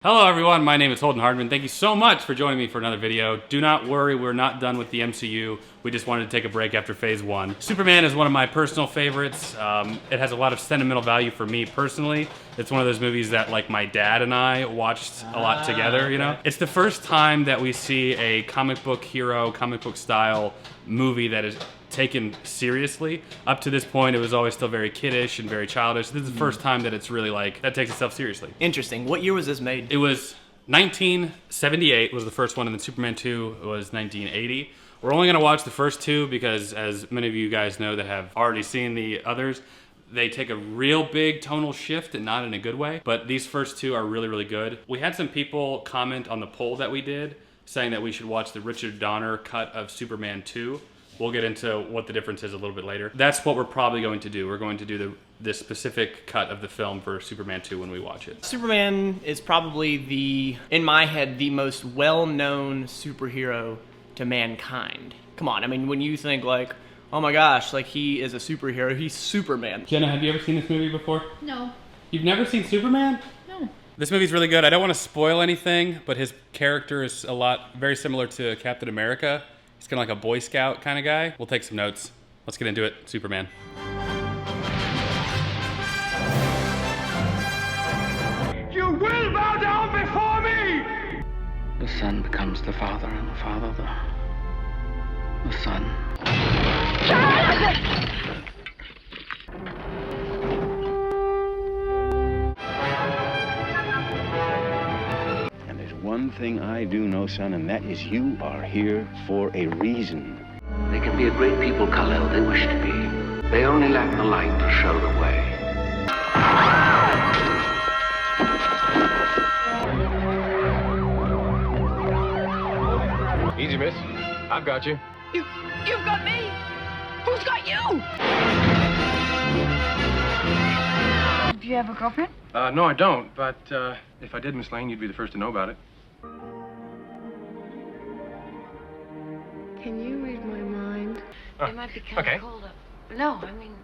Hello everyone, my name is Holden Hardman. Thank you so much for joining me for another video. Do not worry, we're not done with the MCU. We just wanted to take a break after phase 1. Superman is one of my personal favorites. It has a lot of sentimental value for me personally. It's one of those movies that like my dad and I watched a lot together, you know? It's the first time that we see a comic book hero, comic book style movie that is taken seriously. Up to this point, it was always still very kiddish and very childish. This is the first time that it's really like, that takes itself seriously. Interesting. What year was this made? It was 1978 was the first one, and then Superman 2 was 1980. We're only gonna watch the first two because, as many of you guys know that have already seen the others, they take a real big tonal shift and not in a good way. But these first two are really, really good. We had some people comment on the poll that we did saying that we should watch the Richard Donner cut of Superman 2. We'll get into what the difference is a little bit later. That's what we're probably going to do. We're going to do this specific cut of the film for Superman 2 when we watch it. Superman is probably in my head, the most well-known superhero to mankind. Come on, I mean, when you think like, oh my gosh, like he is a superhero, he's Superman. Jenna, have you ever seen this movie before? No. You've never seen Superman? No. This movie's really good. I don't want to spoil anything, but his character is very similar to Captain America. He's kind of like a Boy Scout kind of guy. We'll take some notes. Let's get into it. Superman. You will bow down before me! The son becomes the father, and the father the son. And there's one thing I do know, son, and that is you are here for a reason. They can be a great people, Kal-El. They wish to be. They only lack the light to show the way. Easy, miss. I've got you. You've got me! Who's got you? Do you have a girlfriend? No, I don't, but if I did, Miss Lane, you'd be the first to know about it. Can you read my mind? It might be kind okay. of cold up. No, I mean...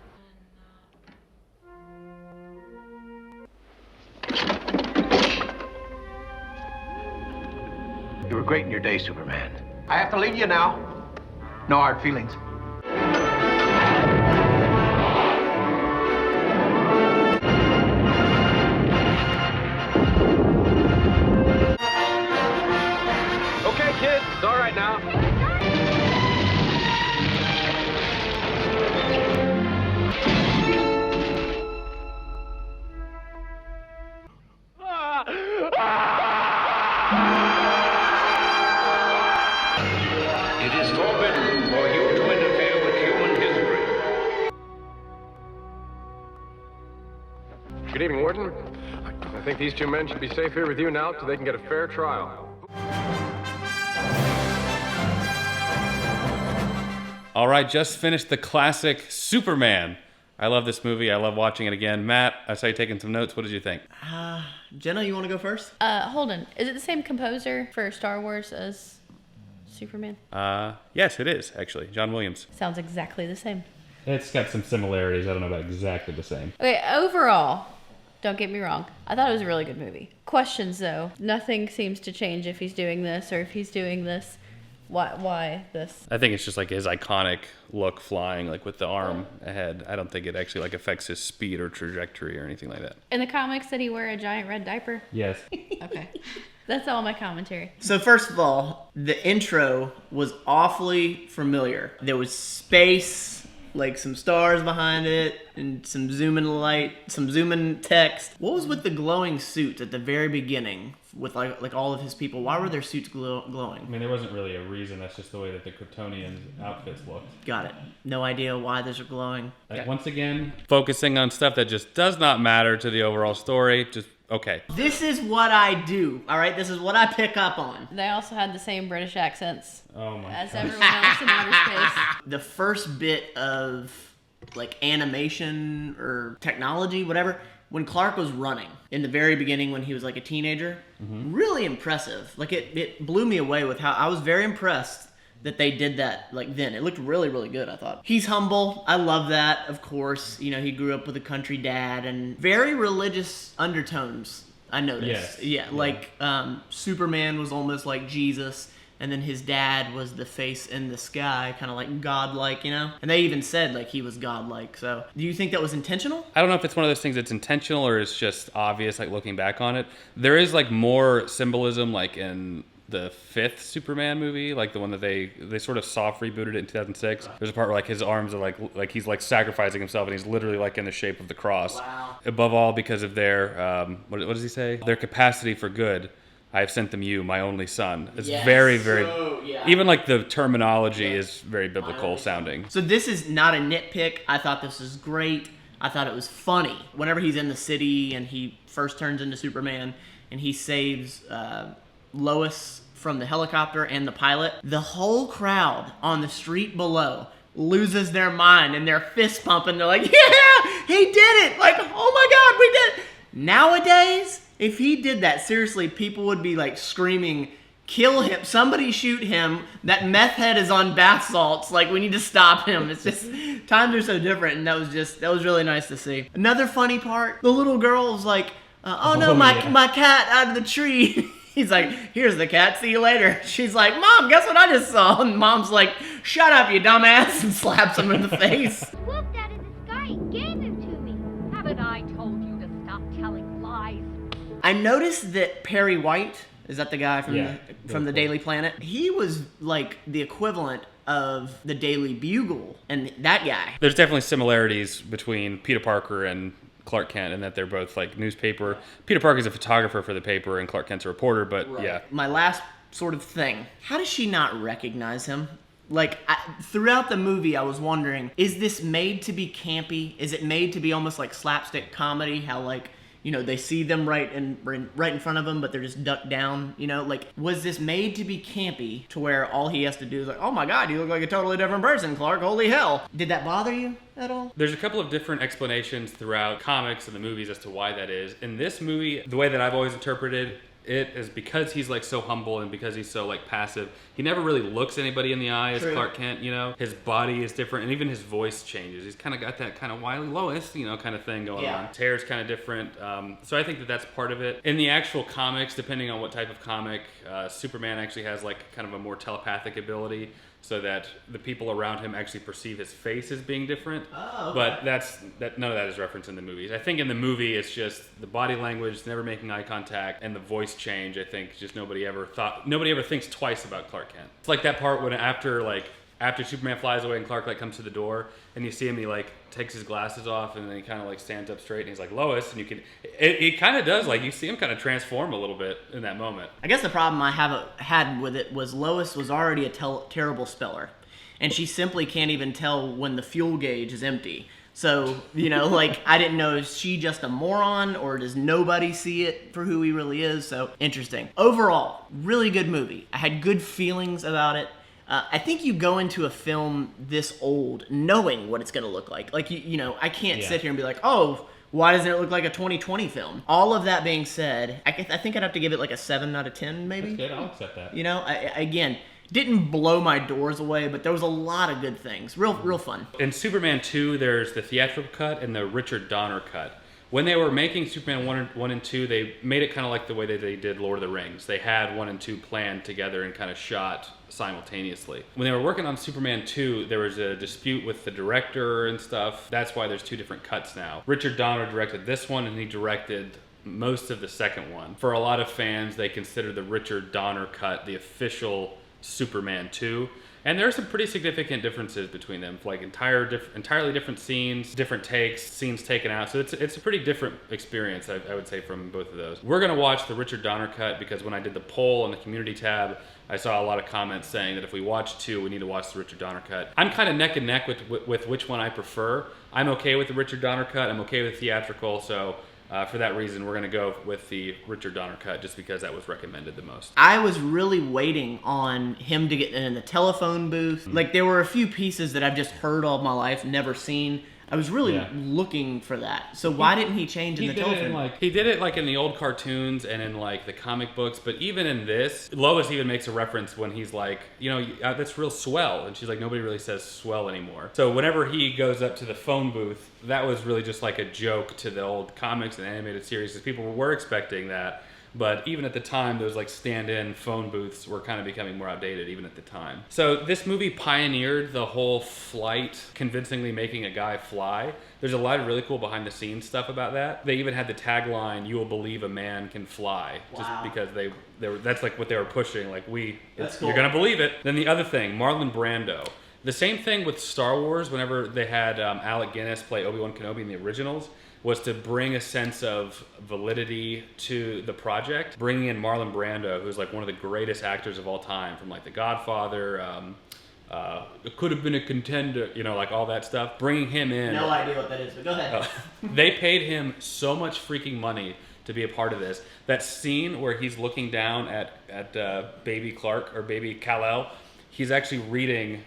You were great in your day, Superman. I have to leave you now. No hard feelings. Okay, kids, it's all right now. It is forbidden for you to interfere with human history. Good evening, Warden. I think these two men should be safe here with you now till they can get a fair trial. All right, just finished the classic Superman. I love this movie. I love watching it again. Matt, I saw you taking some notes. What did you think? Jenna, you want to go first? Holden, is it the same composer for Star Wars as Superman? Yes, it is, actually. John Williams. Sounds exactly the same. It's got some similarities. I don't know about exactly the same. Okay, overall, don't get me wrong, I thought it was a really good movie. Questions though, nothing seems to change if he's doing this or if he's doing this. Why this? I think it's just like his iconic look flying, like with the arm ahead. I don't think it actually like affects his speed or trajectory or anything like that. In the comics, did he wear a giant red diaper? Yes. Okay. That's all my commentary. So first of all, the intro was awfully familiar. There was space, like some stars behind it, and some zooming light, some zooming text. What was with the glowing suits at the very beginning with like all of his people? Why were their suits glowing? I mean, there wasn't really a reason. That's just the way that the Kryptonian outfits looked. Got it. No idea why those are glowing. Once again, focusing on stuff that just does not matter to the overall story. Just, okay. This is what I do, all right? This is what I pick up on. They also had the same British accents as gosh. everyone else in outer space. The first bit of like animation or technology, whatever, when Clark was running in the very beginning when he was like a teenager, really impressive. Like it blew me away with how I was very impressed that they did that like then. It looked really, really good, I thought. He's humble. I love that, of course. You know, he grew up with a country dad and very religious undertones, I noticed. Yes. Yeah, like Superman was almost like Jesus, and then his dad was the face in the sky, kind of like godlike, you know? And they even said like he was godlike. So do you think that was intentional? I don't know if it's one of those things that's intentional or it's just obvious, like looking back on it. There is like more symbolism, like in the 5th Superman movie, like the one that they sort of soft rebooted it in 2006. There's a part where like his arms are like he's like sacrificing himself, and he's literally like in the shape of the cross. Wow. Above all, because of their what does he say? Their capacity for good. I have sent them you, my only son. It's Yes. very, very... So, yeah. Even like the terminology is very biblical sounding. So this is not a nitpick. I thought this was great. I thought it was funny. Whenever he's in the city and he first turns into Superman and he saves Lois from the helicopter and the pilot, the whole crowd on the street below loses their mind and they're fist pumping. They're like, yeah, he did it. Like, oh my God, we did it. Nowadays, if he did that, seriously, people would be like screaming, kill him, somebody shoot him, that meth head is on bath salts, like we need to stop him. It's just, times are so different, and that was really nice to see. Another funny part, the little girl was like, oh no, my cat out of the tree. He's like, here's the cat, see you later. She's like, Mom, guess what I just saw? And Mom's like, shut up, you dumbass, and slaps him in the face. Looked out of the sky and gave him to me. Haven't I told you to stop telling lies? I noticed that Perry White, is that the guy from the Daily Planet? He was like the equivalent of the Daily Bugle and that guy. There's definitely similarities between Peter Parker and Clark Kent in that they're both like newspaper. Peter Parker's a photographer for the paper and Clark Kent's a reporter, but yeah. My last sort of thing, how does she not recognize him? Like, throughout the movie, I was wondering, is this made to be campy? Is it made to be almost like slapstick comedy? How, like, you know, they see them right in front of them, but they're just ducked down, you know? Like, was this made to be campy to where all he has to do is like, oh my God, you look like a totally different person, Clark, holy hell. Did that bother you at all? There's a couple of different explanations throughout comics and the movies as to why that is. In this movie, the way that I've always interpreted it is because he's like so humble and because he's so like passive, he never really looks anybody in the eye as Clark Kent, you know? His body is different and even his voice changes. He's kind of got that kind of wily Lois, you know, kind of thing going on. His hair's kind of different. So I think that that's part of it. In the actual comics, depending on what type of comic, Superman actually has like kind of a more telepathic ability so that the people around him actually perceive his face as being different. Oh, okay. But none of that is referenced in the movies. I think in the movie it's just the body language, never making eye contact, and the voice change. I think just nobody ever thinks twice about Clark Kent. It's like that part when after Superman flies away and Clark like comes to the door and you see him, he like takes his glasses off and then he kind of like stands up straight and he's like, Lois, and you can, it kind of does, like you see him kind of transform a little bit in that moment. I guess the problem I had with it was Lois was already a terrible speller, and she simply can't even tell when the fuel gauge is empty. So, you know, like, I didn't know, is she just a moron or does nobody see it for who he really is? So, interesting. Overall, really good movie. I had good feelings about it. I think you go into a film this old knowing what it's going to look like. Like, you know, I can't sit here and be like, oh, why doesn't it look like a 2020 film? All of that being said, I think I'd have to give it like a 7 out of 10, maybe. That's good, I'll accept that. You know, again, didn't blow my doors away, but there was a lot of good things. Real fun. In Superman 2, there's the theatrical cut and the Richard Donner cut. When they were making Superman 1 and 2, they made it kind of like the way that they did Lord of the Rings. They had 1 and 2 planned together and kind of shot simultaneously. When they were working on Superman 2, there was a dispute with the director and stuff. That's why there's 2 different cuts now. Richard Donner directed this one, and he directed most of the second one. For a lot of fans, they consider the Richard Donner cut the official Superman 2. And there are some pretty significant differences between them, like entirely different scenes, different takes, scenes taken out. So it's a pretty different experience, I would say, from both of those. We're gonna watch the Richard Donner cut because when I did the poll on the community tab, I saw a lot of comments saying that if we watch 2, we need to watch the Richard Donner cut. I'm kind of neck and neck with which one I prefer. I'm okay with the Richard Donner cut. I'm okay with theatrical. So for that reason, we're going to go with the Richard Donner cut just because that was recommended the most. I was really waiting on him to get in the telephone booth. Like, there were a few pieces that I've just heard all my life, never seen. I was really Yeah. looking for that. So why didn't he change in the telefilm? He did it like in the old cartoons and in like the comic books, but even in this, Lois even makes a reference when he's like, you know, that's real swell, and she's like, nobody really says swell anymore. So whenever he goes up to the phone booth, that was really just like a joke to the old comics and animated series, because people were expecting that. But even at the time, those like stand-in phone booths were kind of becoming more outdated even at the time. So this movie pioneered the whole flight, convincingly making a guy fly. There's a lot of really cool behind-the-scenes stuff about that. They even had the tagline, "You will believe a man can fly," just because they were, that's like what they were pushing. Like cool. You're gonna believe it. Then the other thing, Marlon Brando. The same thing with Star Wars. Whenever they had Alec Guinness play Obi-Wan Kenobi in the originals, was to bring a sense of validity to the project, bringing in Marlon Brando, who's like one of the greatest actors of all time, from like The Godfather, it could have been a contender, you know, like all that stuff. Bringing him in. No idea what that is, but go ahead. They paid him so much freaking money to be a part of this. That scene where he's looking down at baby Clark or baby Kal-El, he's actually reading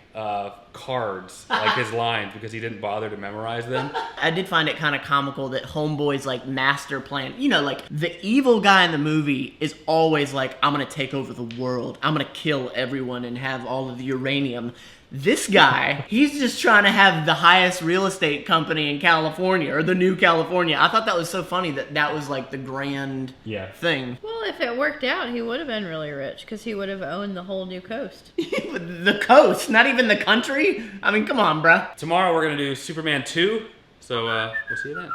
cards, like his lines, because he didn't bother to memorize them. I did find it kind of comical that Homeboy's like master plan, you know, like the evil guy in the movie is always like, I'm gonna take over the world, I'm gonna kill everyone and have all of the uranium. This guy, he's just trying to have the highest real estate company in California, or the new California. I thought that was so funny that was like the grand thing. Well, if it worked out, he would have been really rich because he would have owned the whole new coast. The coast, not even the country? I mean, come on, bruh. Tomorrow we're going to do Superman 2, so we'll see you then.